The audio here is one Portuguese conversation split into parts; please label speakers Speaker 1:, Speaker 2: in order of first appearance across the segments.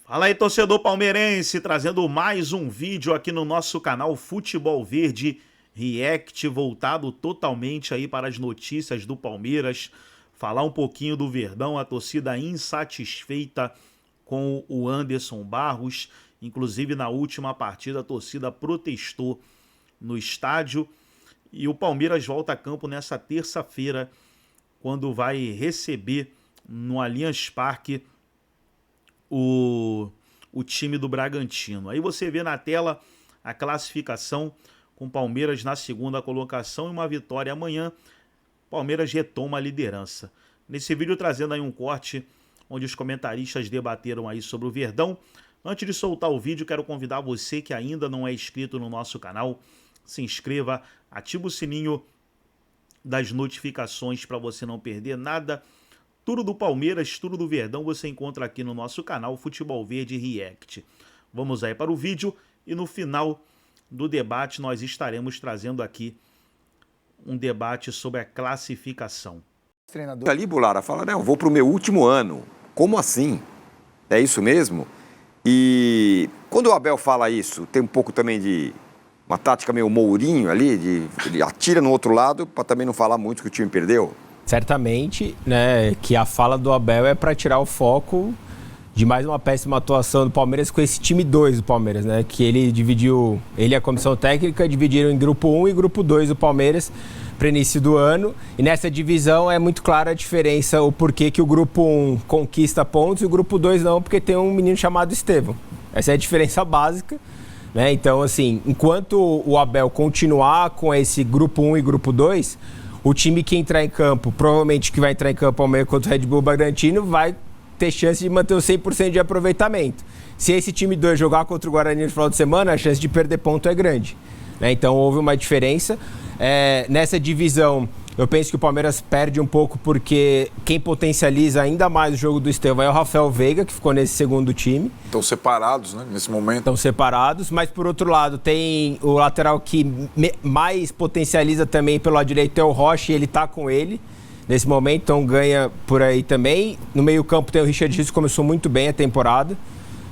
Speaker 1: Fala aí, torcedor palmeirense, trazendo mais um vídeo aqui no nosso canal Futebol Verde React, voltado totalmente aí para as notícias do Palmeiras, falar um pouquinho do Verdão, a torcida insatisfeita com o Anderson Barros, inclusive na última partida a torcida protestou no estádio e o Palmeiras volta a campo nessa terça-feira, quando vai receber no Allianz Parque o time do Bragantino. Aí você vê na tela a classificação com o Palmeiras na segunda colocação e uma vitória amanhã. Palmeiras retoma a liderança. Nesse vídeo trazendo aí um corte onde os comentaristas debateram aí sobre o Verdão. Antes de soltar o vídeo, quero convidar você que ainda não é inscrito no nosso canal, se inscreva, ativa o sininho das notificações para você não perder nada. Tudo do Palmeiras, tudo do Verdão você encontra aqui no nosso canal Futebol Verde React. Vamos aí para o vídeo e no final do debate nós estaremos trazendo aqui um debate sobre a classificação.
Speaker 2: Treinador ali, Bulara, fala, não, eu vou para o meu último ano. Como assim? É isso mesmo? E quando o Abel fala isso, tem um pouco também de uma tática meio Mourinho ali, ele atira no outro lado para também não falar muito que o time perdeu?
Speaker 3: Certamente, né, que a fala do Abel é para tirar o foco de mais uma péssima atuação do Palmeiras com esse time 2 do Palmeiras, né, que ele dividiu, ele e a comissão técnica dividiram em grupo 1 e grupo 2 do Palmeiras para início do ano, e nessa divisão é muito clara a diferença, o porquê que o grupo 1 conquista pontos e o grupo 2 não, porque tem um menino chamado Estevão. Essa é a diferença básica, né, então assim, enquanto o Abel continuar com esse grupo 1 e grupo 2, o time que entrar em campo, provavelmente que vai entrar em campo amanhã contra o Red Bull Bragantino, vai ter chance de manter o 100% de aproveitamento. Se esse time 2 jogar contra o Guarani no final de semana, a chance de perder ponto é grande, né? Então houve uma diferença. Nessa divisão, eu penso que o Palmeiras perde um pouco porque quem potencializa ainda mais o jogo do Estevão é o Rafael Veiga, que ficou nesse segundo time.
Speaker 4: Estão separados, né, nesse momento.
Speaker 3: Estão separados, mas por outro lado tem o lateral que mais potencializa também pelo lado direito é o Rocha, e ele está com ele nesse momento, então ganha por aí também. No meio campo tem o Richard Rios, que começou muito bem a temporada,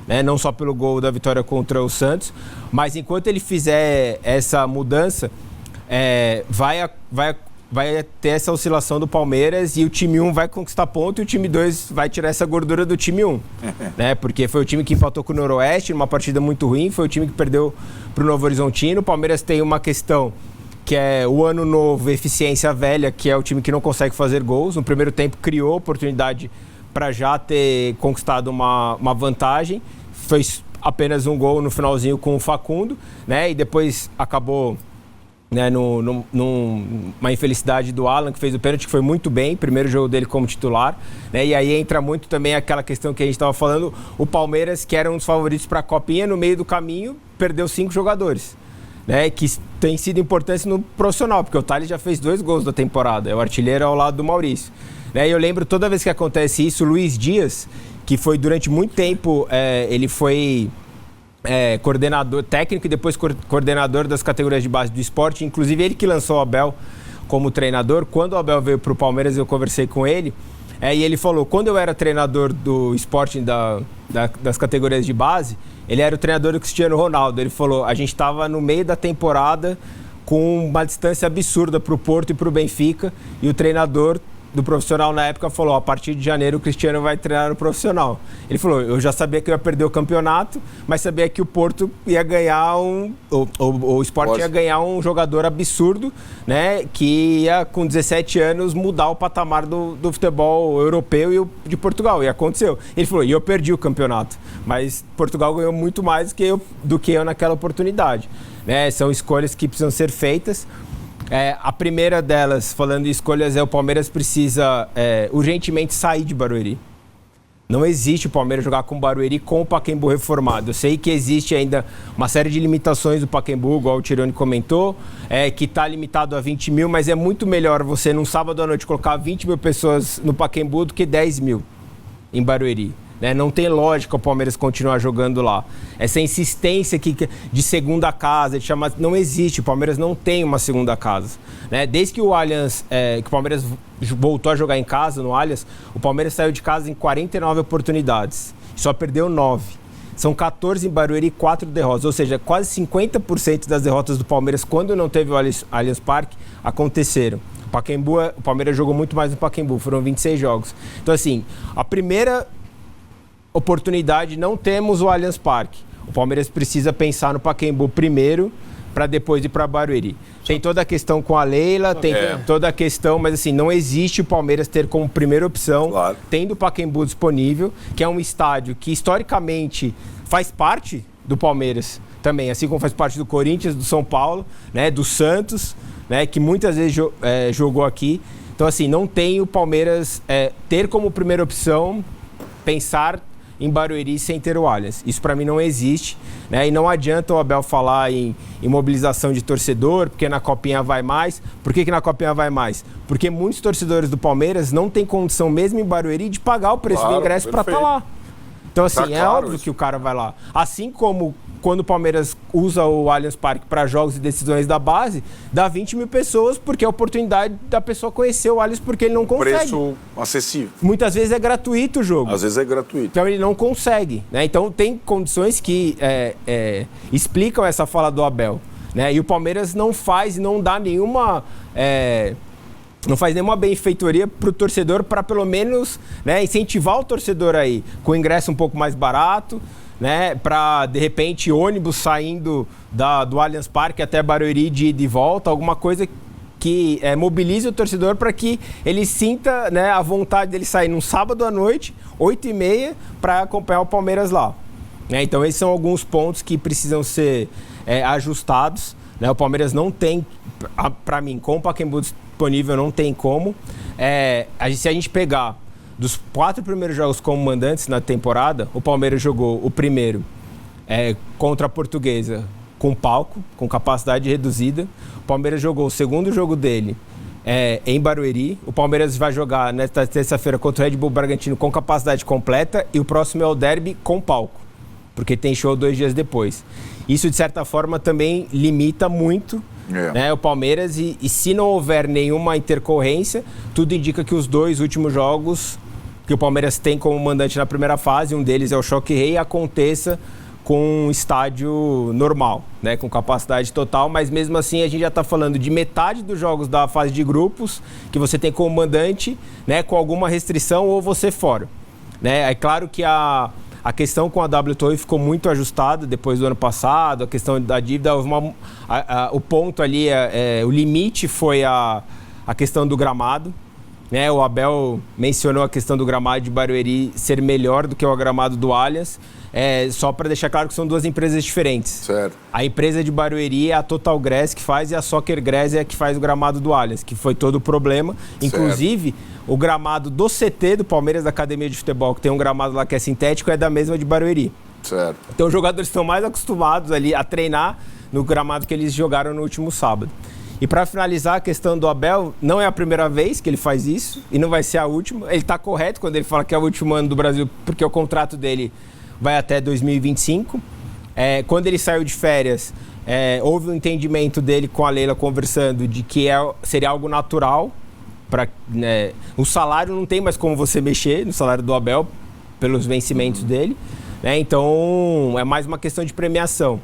Speaker 3: né, não só pelo gol da vitória contra o Santos, mas enquanto ele fizer essa mudança, vai ter essa oscilação do Palmeiras e o time 1 vai conquistar ponto e o time 2 vai tirar essa gordura do time 1. Né? Porque foi o time que empatou com o Noroeste numa partida muito ruim, foi o time que perdeu para o Novo Horizontino. O Palmeiras tem uma questão que é o ano novo, eficiência velha, que é o time que não consegue fazer gols. No primeiro tempo criou oportunidade para já ter conquistado uma vantagem. Fez apenas um gol no finalzinho com o Facundo, né? E depois acabou, né, numa infelicidade do Alan, que fez o pênalti, que foi muito bem, primeiro jogo dele como titular, né, e aí entra muito também aquela questão que a gente estava falando, o Palmeiras, que era um dos favoritos para a Copinha, no meio do caminho, perdeu 5 jogadores, né, que tem sido importante no profissional, porque o Thales já fez 2 gols da temporada, é o artilheiro ao lado do Maurício. Né, e eu lembro, toda vez que acontece isso, o Luiz Dias, que foi durante muito tempo, ele foi coordenador técnico e depois coordenador das categorias de base do esporte, inclusive ele que lançou o Abel como treinador. Quando o Abel veio para o Palmeiras, eu conversei com ele, e ele falou, quando eu era treinador do esporte das categorias de base, ele era o treinador do Cristiano Ronaldo. Ele falou, a gente estava no meio da temporada com uma distância absurda para o Porto e para o Benfica, e o treinador do profissional na época falou, a partir de janeiro o Cristiano vai treinar o profissional. Ele falou, eu já sabia que eu ia perder o campeonato, mas sabia que o Porto ia ganhar o Sport ia ganhar um jogador absurdo, né, que ia com 17 anos mudar o patamar do futebol europeu e o de Portugal, e aconteceu. Ele falou, e eu perdi o campeonato, mas Portugal ganhou muito mais do que eu naquela oportunidade, né? São escolhas que precisam ser feitas. A primeira delas, falando em escolhas, o Palmeiras precisa urgentemente sair de Barueri. Não existe o Palmeiras jogar com o Barueri com o Pacaembu reformado. Eu sei que existe ainda uma série de limitações do Pacaembu, igual o Tironi comentou, que está limitado a 20 mil, mas é muito melhor você, num sábado à noite, colocar 20 mil pessoas no Pacaembu do que 10 mil em Barueri. Né? Não tem lógica o Palmeiras continuar jogando lá. Essa insistência de segunda casa, de chamar, não existe. O Palmeiras não tem uma segunda casa. Né? Desde que o Allianz, que o Palmeiras voltou a jogar em casa, no Allianz, o Palmeiras saiu de casa em 49 oportunidades. Só perdeu 9. são 14 em Barueri e 4 derrotas. Ou seja, quase 50% das derrotas do Palmeiras, quando não teve o Allianz Parque, aconteceram. O Palmeiras jogou muito mais no Pacaembu, foram 26 jogos. Então, assim, a primeira oportunidade, não temos o Allianz Parque. O Palmeiras precisa pensar no Pacaembu primeiro, para depois ir para Barueri. Tem toda a questão com a Leila, tem toda a questão, mas assim, não existe o Palmeiras ter como primeira opção, tendo o Pacaembu disponível, que é um estádio que historicamente faz parte do Palmeiras também, assim como faz parte do Corinthians, do São Paulo, né, do Santos, né, que muitas vezes jogou aqui. Então, assim, não tem o Palmeiras ter como primeira opção pensar em Barueri sem ter o Allianz. Isso para mim não existe, né? E não adianta o Abel falar em mobilização de torcedor, porque na Copinha vai mais. Por que na Copinha vai mais? Porque muitos torcedores do Palmeiras não têm condição, mesmo em Barueri, de pagar o preço do ingresso para estar lá. Então, assim, é óbvio que o cara vai lá. Assim como quando o Palmeiras usa o Allianz Parque para jogos e decisões da base, dá 20 mil pessoas, porque é a oportunidade da pessoa conhecer o Allianz, porque ele não consegue.
Speaker 4: Preço acessível.
Speaker 3: Muitas vezes é gratuito o jogo.
Speaker 4: Às vezes é gratuito.
Speaker 3: Então ele não consegue, né? Então tem condições que explicam essa fala do Abel, né? E o Palmeiras não faz e não dá nenhuma... não faz nenhuma benfeitoria para o torcedor, para pelo menos, né, incentivar o torcedor aí, com o ingresso um pouco mais barato, né, para, de repente, ônibus saindo do Allianz Parque até Barueri de ida e volta, alguma coisa que mobilize o torcedor para que ele sinta, né, a vontade dele sair num sábado à noite, 8h30, para acompanhar o Palmeiras lá. Né? Então, esses são alguns pontos que precisam ser ajustados. Né? O Palmeiras não tem, para mim, com o Pacaembu disponível, não tem como. Se a gente pegar dos 4 primeiros jogos como mandantes na temporada, o Palmeiras jogou o primeiro contra a Portuguesa com palco, com capacidade reduzida. O Palmeiras jogou o segundo jogo dele em Barueri. O Palmeiras vai jogar nesta terça-feira contra o Red Bull Bragantino com capacidade completa e o próximo é o derby com palco, porque tem show 2 dias depois. Isso, de certa forma, também limita muito né, o Palmeiras e se não houver nenhuma intercorrência, tudo indica que os 2 últimos jogos que o Palmeiras tem como mandante na primeira fase, um deles é o Choque Rei, aconteça com um estádio normal, né, com capacidade total, mas mesmo assim a gente já está falando de metade dos jogos da fase de grupos que você tem como mandante, né, com alguma restrição ou você fora. Né? É claro que a questão com a WTO ficou muito ajustada depois do ano passado, a questão da dívida, o ponto ali, o limite foi a questão do gramado. Né? O Abel mencionou a questão do gramado de Barueri ser melhor do que o gramado do Allianz, só para deixar claro que são 2 empresas diferentes.
Speaker 4: Certo.
Speaker 3: A empresa de Barueri é a Total Grass que faz e a Soccer Grass é a que faz o gramado do Allianz, que foi todo o problema. Certo. Inclusive, o gramado do CT do Palmeiras, da Academia de Futebol, que tem um gramado lá que é sintético, é da mesma de Barueri.
Speaker 4: Certo.
Speaker 3: Então os jogadores estão mais acostumados ali a treinar no gramado que eles jogaram no último sábado. E para finalizar a questão do Abel, não é a primeira vez que ele faz isso e não vai ser a última. Ele está correto quando ele fala que é o último ano do Brasil, porque o contrato dele vai até 2025. Quando ele saiu de férias, houve um entendimento dele com a Leila conversando de que seria algo natural. O salário não tem mais como você mexer no salário do Abel pelos vencimentos dele. Né? Então, é mais uma questão de premiação.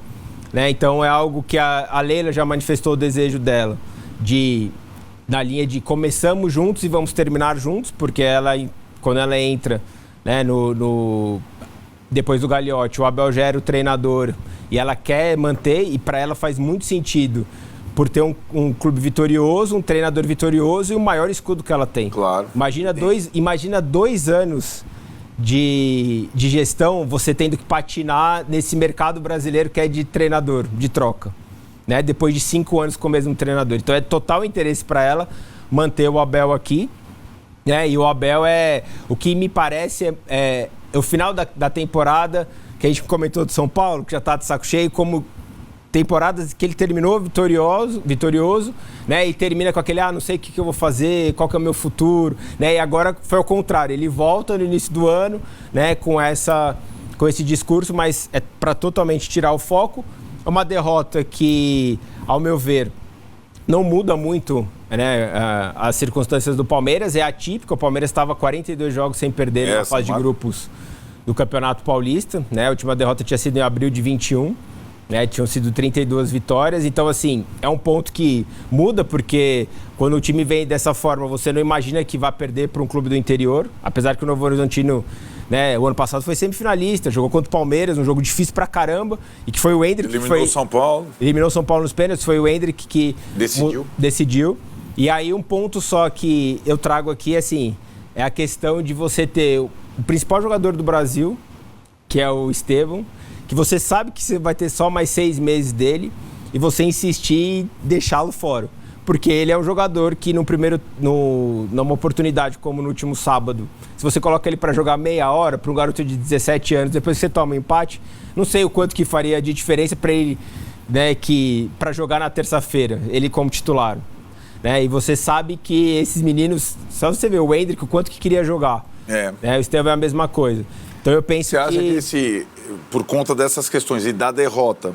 Speaker 3: Né? Então é algo que a Leila já manifestou o desejo dela na linha de começamos juntos e vamos terminar juntos, porque quando ela entra, né, depois do Gagliotti, o Abel já era o treinador e ela quer manter, e para ela faz muito sentido por ter um clube vitorioso, um treinador vitorioso e o maior escudo que ela tem.
Speaker 4: Claro.
Speaker 3: Imagina 2 anos de gestão, você tendo que patinar nesse mercado brasileiro que é de treinador, de troca, né? Depois de 5 anos com o mesmo treinador. Então é total interesse para ela manter o Abel aqui, né? E o Abel o que me parece o final da temporada, que a gente comentou do São Paulo, que já está de saco cheio, como temporadas que ele terminou vitorioso, né? E termina com aquele, não sei o que eu vou fazer, qual que é o meu futuro, né? E agora foi ao contrário, ele volta no início do ano, né? Com esse discurso, mas é para totalmente tirar o foco. É uma derrota que, ao meu ver, não muda muito, né, as circunstâncias do Palmeiras, é atípico. O Palmeiras estava 42 jogos sem perder na fase de grupos do Campeonato Paulista, né? A última derrota tinha sido em abril de 21, né? Tinham sido 32 vitórias. Então, assim, é um ponto que muda, porque quando o time vem dessa forma, você não imagina que vai perder para um clube do interior. Apesar que o Novo Horizontino, né, o ano passado foi semifinalista, jogou contra o Palmeiras, um jogo difícil pra caramba, e que foi o Endrick que
Speaker 4: eliminou São Paulo.
Speaker 3: Eliminou São Paulo nos pênaltis, foi o Endrick que decidiu. E aí um ponto só que eu trago aqui, assim, é a questão de você ter o principal jogador do Brasil, que é o Estevão, que você sabe que você vai ter só mais 6 meses dele, e você insistir em deixá-lo fora. Porque ele é um jogador que numa oportunidade como no último sábado, se você coloca ele para jogar meia hora, para um garoto de 17 anos, depois que você toma um empate, não sei o quanto que faria de diferença para ele, né, para jogar na terça-feira, ele como titular. Né? E você sabe que esses meninos, só você ver o Endrick, o quanto que queria jogar. Né? O Estevão é a mesma coisa. Então eu penso
Speaker 4: Você acha que por conta dessas questões e da derrota,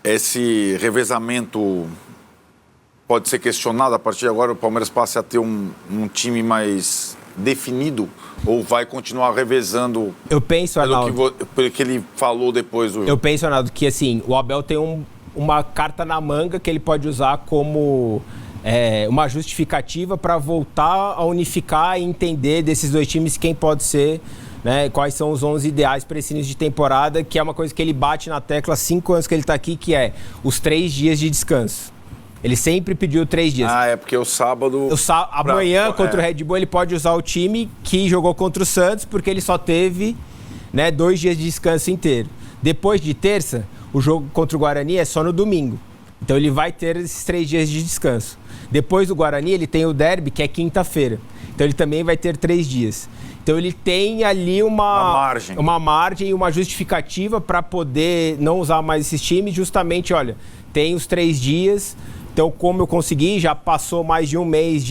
Speaker 4: esse revezamento pode ser questionado a partir de agora, o Palmeiras passe a ter um time mais definido, ou vai continuar revezando?
Speaker 3: Eu penso, Arnaldo,
Speaker 4: pelo que ele falou depois do...
Speaker 3: Eu penso, Arnaldo, que assim, o Abel tem uma carta na manga que ele pode usar como uma justificativa para voltar a unificar e entender desses dois times quem pode ser, né, quais são os 11 ideais para esse início de temporada, que é uma coisa que ele bate na tecla há 5 anos que ele está aqui, que é os 3 dias de descanso. Ele sempre pediu 3 dias.
Speaker 4: É porque o sábado...
Speaker 3: Amanhã, contra o Red Bull, ele pode usar o time que jogou contra o Santos, porque ele só teve, né, 2 dias de descanso inteiro. Depois de terça, o jogo contra o Guarani é só no domingo. Então ele vai ter esses 3 dias de descanso. Depois do Guarani, ele tem o derby, que é quinta-feira. Então ele também vai ter 3 dias. Então ele tem ali uma margem e uma justificativa para poder não usar mais esses times. Justamente, olha, tem os 3 dias... Então, como eu consegui, já passou mais de um mês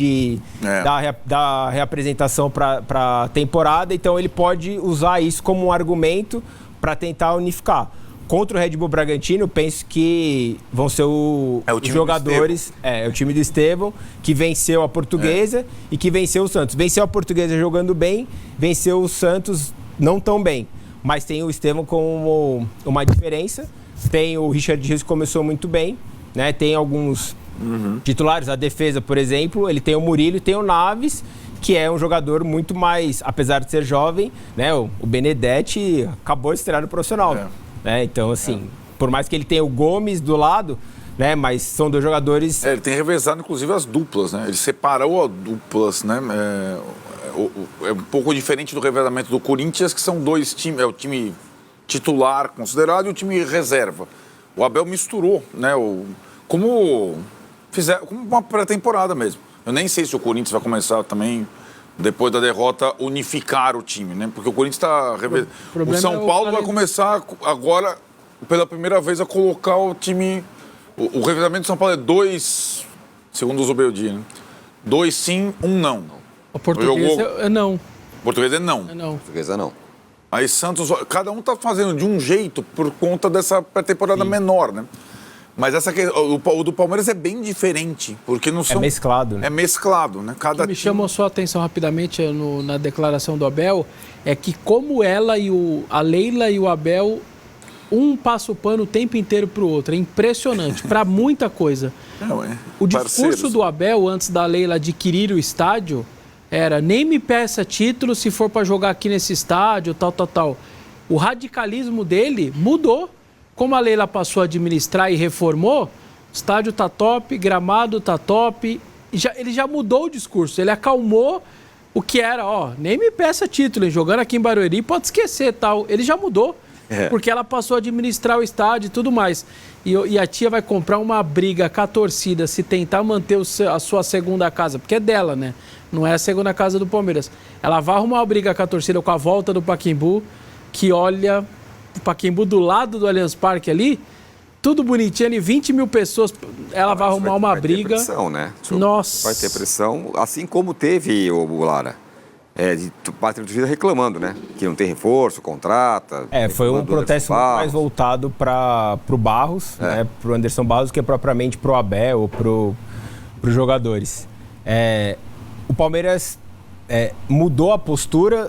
Speaker 3: da reapresentação para a temporada, então ele pode usar isso como um argumento para tentar unificar. Contra o Red Bull Bragantino, eu penso que vão ser os jogadores... o time do Estevão, que venceu a Portuguesa e que venceu o Santos. Venceu a Portuguesa jogando bem, venceu o Santos não tão bem. Mas tem o Estevão como uma diferença. Tem o Richard Rios, que começou muito bem. Né, tem alguns titulares, a defesa, por exemplo, ele tem o Murilo e tem o Naves, que é um jogador muito mais, apesar de ser jovem, né, o Benedetti acabou de estrear no profissional. Né, então, assim, por mais que ele tenha o Gomes do lado, né, mas são 2 jogadores...
Speaker 4: ele tem revezado, inclusive, as duplas, né? Ele separou as duplas, né? É um pouco diferente do revezamento do Corinthians, que são 2 times, é o time titular considerado e o time reserva. O Abel misturou, né? Como uma pré-temporada mesmo. Eu nem sei se o Corinthians vai começar também, depois da derrota, unificar o time, né? Porque o Corinthians está... O São Paulo vai começar agora, pela primeira vez, a colocar o time... O revezamento do São Paulo é 2, segundo o Zubeldia, né? 2 sim, 1 não.
Speaker 5: O português é não.
Speaker 4: O português é não.
Speaker 2: O português é não.
Speaker 4: Aí Santos, cada um está fazendo de um jeito por conta dessa pré-temporada menor, né? Mas o do Palmeiras é bem diferente, porque não são...
Speaker 3: É mesclado, né?
Speaker 4: É mesclado, né?
Speaker 5: O que me chamou sua atenção rapidamente na declaração do Abel é que como a Leila e o Abel, um passa o pano o tempo inteiro pro outro. É impressionante, para muita coisa. O discurso do Abel, antes da Leila adquirir o estádio... era, nem me peça título se for para jogar aqui nesse estádio, tal. O radicalismo dele mudou. Como a Leila passou a administrar e reformou, o estádio tá top, gramado tá top. Ele já mudou o discurso, ele acalmou o que era, nem me peça título, hein? Jogando aqui em Barueri, pode esquecer, tal. Ele já mudou, porque ela passou a administrar o estádio e tudo mais. E a tia vai comprar uma briga com a torcida se tentar manter a sua segunda casa, porque é dela, né? Não é a segunda casa do Palmeiras. Ela vai arrumar uma briga com a torcida com a volta do Pacaembu, que olha o Pacaembu do lado do Allianz Parque ali, tudo bonitinho ali, 20 mil pessoas, ela vai arrumar uma briga.
Speaker 2: Vai ter pressão, né?
Speaker 5: Nossa.
Speaker 2: Vai ter pressão, assim como teve, o Lara, de parte da torcida reclamando, né? Que não tem reforço, contrata.
Speaker 3: Foi um protesto mais voltado para o Barros, né? Para o Anderson Barros, que é propriamente para o Abel ou para os jogadores. O Palmeiras mudou a postura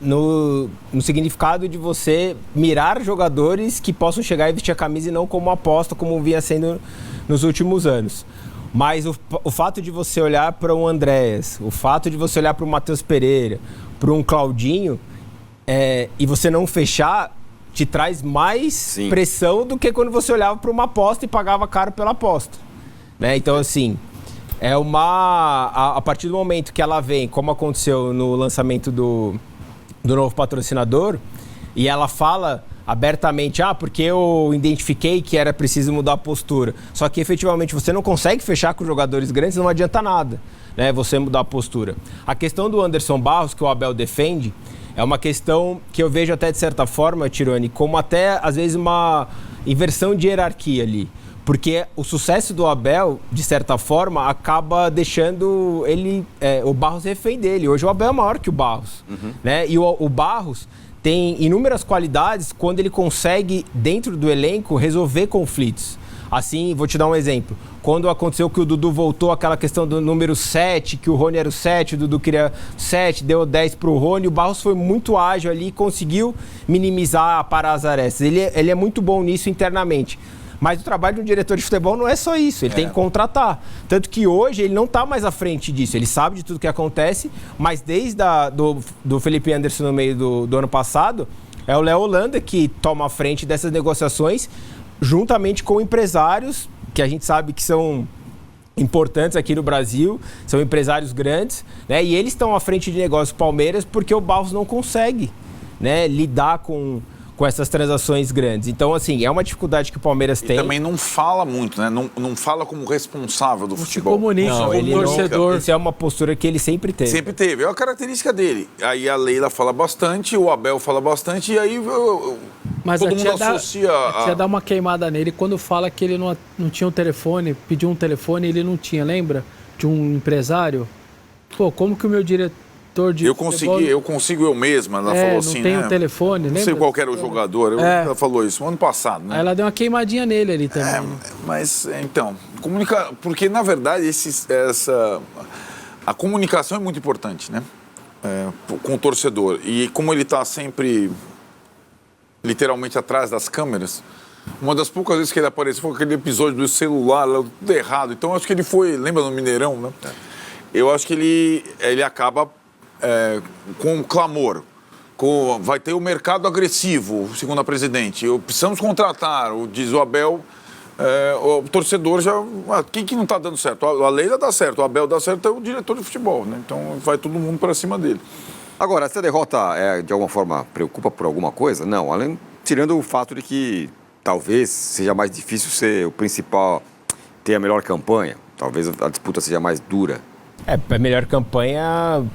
Speaker 3: no significado de você mirar jogadores que possam chegar e vestir a camisa e não como aposta, como vinha sendo nos últimos anos. Mas o fato de você olhar para um Andréas, o fato de você olhar para um Matheus Pereira, para um Claudinho, e você não fechar, te traz mais pressão do que quando você olhava para uma aposta e pagava caro pela aposta. Né? Então, assim, a partir do momento que ela vem, como aconteceu no lançamento do novo patrocinador, e ela fala abertamente, porque eu identifiquei que era preciso mudar a postura. Só que, efetivamente, você não consegue fechar com jogadores grandes, não adianta nada, né, você mudar a postura. A questão do Anderson Barros, que o Abel defende, é uma questão que eu vejo até, de certa forma, Tironi, como até, às vezes, uma inversão de hierarquia ali. Porque o sucesso do Abel, de certa forma, acaba deixando o Barros refém dele. Hoje o Abel é maior que o Barros. Né? E o Barros tem inúmeras qualidades quando ele consegue, dentro do elenco, resolver conflitos. Assim, vou te dar um exemplo. Quando aconteceu que o Dudu voltou, aquela questão do número 7, que o Rony era o 7, o Dudu queria 7, deu 10 para o Rony, o Barros foi muito ágil ali e conseguiu minimizar, parar as arestas. Ele é muito bom nisso internamente. Mas o trabalho de um diretor de futebol não é só isso, ele tem que contratar. Tanto que hoje ele não está mais à frente disso, ele sabe de tudo que acontece, mas desde do Felipe Anderson no meio do ano passado, é o Léo Holanda que toma a frente dessas negociações, juntamente com empresários, que a gente sabe que são importantes aqui no Brasil, são empresários grandes, né? E eles estão à frente de negócios Palmeiras porque o Barros não consegue, né, lidar com essas transações grandes. Então, assim, é uma dificuldade que o Palmeiras tem.
Speaker 4: E também não fala muito, né? Não fala como responsável do futebol.
Speaker 5: Se comunica como torcedor.
Speaker 3: Isso é uma postura que ele sempre teve.
Speaker 4: Sempre teve. É uma característica dele. Aí a Leila fala bastante, o Abel fala bastante, e aí
Speaker 5: mas
Speaker 4: todo mundo associa...
Speaker 5: A tia dá uma queimada nele quando fala que ele não tinha um telefone, pediu um telefone e ele não tinha, lembra? De um empresário. Pô, como que o meu diretor de futebol...
Speaker 4: Eu consigo eu mesma, ela falou assim,
Speaker 5: não tem um telefone, lembra?
Speaker 4: Não sei qual era o jogador, ela falou isso no ano passado, né?
Speaker 5: Aí ela deu uma queimadinha nele ali também.
Speaker 4: Mas, então, porque na verdade a comunicação é muito importante, né? Com o torcedor. E como ele está sempre literalmente atrás das câmeras, uma das poucas vezes que ele apareceu foi aquele episódio do celular, tudo errado. Então, acho que ele foi, lembra no Mineirão, né? Eu acho que ele acaba com clamor. Vai ter o mercado agressivo, segundo a presidente. Precisamos contratar, diz o Abel. O torcedor já... Quem que não está dando certo? A Leila dá certo, o Abel dá certo, é o diretor de futebol, né? Então vai todo mundo para cima dele.
Speaker 2: Agora, essa derrota, de alguma forma, preocupa por alguma coisa? Não, tirando o fato de que talvez seja mais difícil ser o principal, ter a melhor campanha. Talvez a disputa seja mais dura.
Speaker 3: A melhor campanha...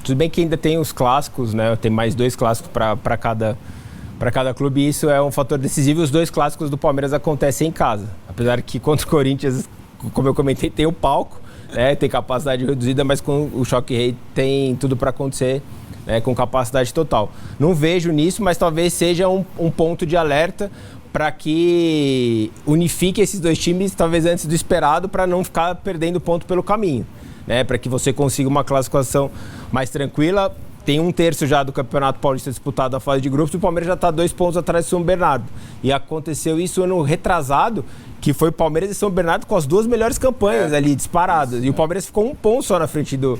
Speaker 3: tudo bem que ainda tem os clássicos, né? Tem mais 2 clássicos para cada clube, e isso é um fator decisivo. Os 2 clássicos do Palmeiras acontecem em casa. Apesar que contra o Corinthians, como eu comentei, tem o palco, né? Tem capacidade reduzida, mas com o Choque Rei tem tudo para acontecer, né? Com capacidade total. Não vejo nisso, mas talvez seja um ponto de alerta para que unifique esses 2 times, talvez antes do esperado, para não ficar perdendo ponto pelo caminho. Né, para que você consiga uma classificação mais tranquila. Tem 1/3 já do Campeonato Paulista disputado a fase de grupos, e o Palmeiras já está 2 pontos atrás de São Bernardo. E aconteceu isso ano retrasado, que foi Palmeiras e São Bernardo com as 2 melhores campanhas ali, disparadas. E o Palmeiras ficou 1 ponto só na frente do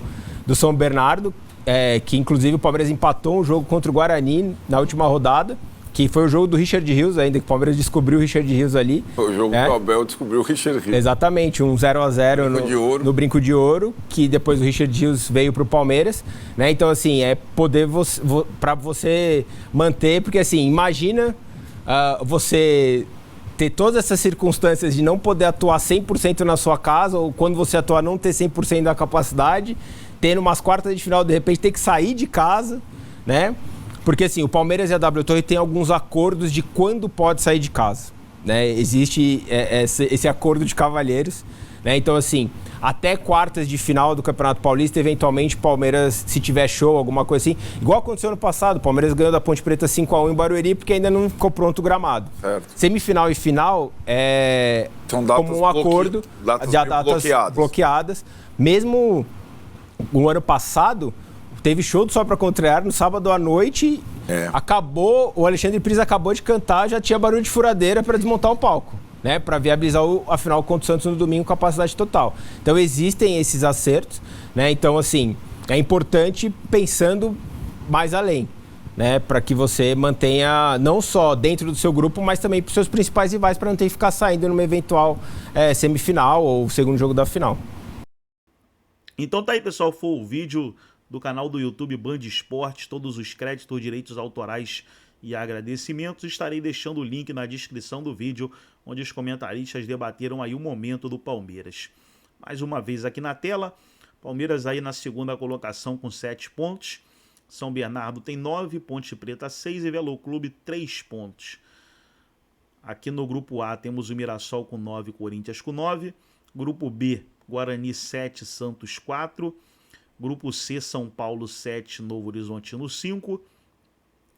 Speaker 3: São Bernardo, que inclusive o Palmeiras empatou um jogo contra o Guarani na última rodada, que foi o jogo do Richard Rios ainda, que o Palmeiras descobriu o Richard Rios ali.
Speaker 4: Foi o jogo que o Abel descobriu o Richard Rios.
Speaker 3: Exatamente, um 0-0 no Brinco de Ouro, que depois o Richard Rios veio para o Palmeiras. Né? Então, assim, poder para você manter, porque assim, imagina você ter todas essas circunstâncias de não poder atuar 100% na sua casa, ou quando você atuar não ter 100% da capacidade, tendo umas quartas de final, de repente ter que sair de casa, né? Porque assim, o Palmeiras e a W Torre têm alguns acordos de quando pode sair de casa, né? Existe esse acordo de cavalheiros, né? Então assim, até quartas de final do Campeonato Paulista, eventualmente o Palmeiras, se tiver show, alguma coisa assim, igual aconteceu no passado, o Palmeiras ganhou da Ponte Preta 5-1 em Barueri, porque ainda não ficou pronto o gramado. Certo. Semifinal e final
Speaker 4: são datas
Speaker 3: como um acordo de datas bloqueadas. Mesmo o ano passado, teve show do Só Pra Contrariar no sábado à noite. Acabou, o Alexandre Pires acabou de cantar, já tinha barulho de furadeira para desmontar o palco, né? Para viabilizar a final contra o Santos no domingo, capacidade total. Então existem esses acertos, né? Então, assim, é importante pensando mais além, né? Para que você mantenha não só dentro do seu grupo, mas também para os seus principais rivais, para não ter que ficar saindo numa eventual semifinal ou segundo jogo da final.
Speaker 1: Então tá aí, pessoal, foi o vídeo do canal do YouTube Band Esportes, todos os créditos, direitos autorais e agradecimentos. Estarei deixando o link na descrição do vídeo, onde os comentaristas debateram aí o momento do Palmeiras. Mais uma vez aqui na tela, Palmeiras aí na segunda colocação com 7 pontos. São Bernardo tem 9, Ponte Preta 6 e Velo Clube 3 pontos. Aqui no grupo A temos o Mirassol com 9, Corinthians com 9. Grupo B, Guarani 7, Santos 4. Grupo C, São Paulo 7, Novo Horizontino 5.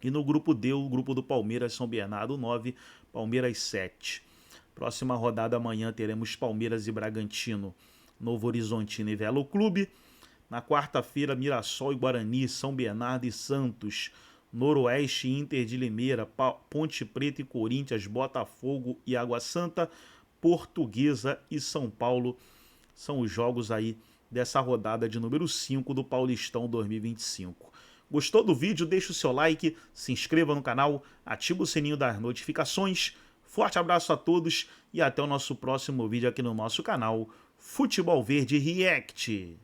Speaker 1: E no grupo D, o grupo do Palmeiras, São Bernardo 9, Palmeiras 7. Próxima rodada amanhã teremos Palmeiras e Bragantino, Novo Horizontino e Velo Clube. Na quarta-feira, Mirassol e Guarani, São Bernardo e Santos, Noroeste e Inter de Limeira, Ponte Preta e Corinthians, Botafogo e Água Santa, Portuguesa e São Paulo. São os jogos aí dessa rodada de número 5 do Paulistão 2025. Gostou do vídeo? Deixa o seu like, se inscreva no canal, ativa o sininho das notificações. Forte abraço a todos e até o nosso próximo vídeo aqui no nosso canal Futebol Verde React.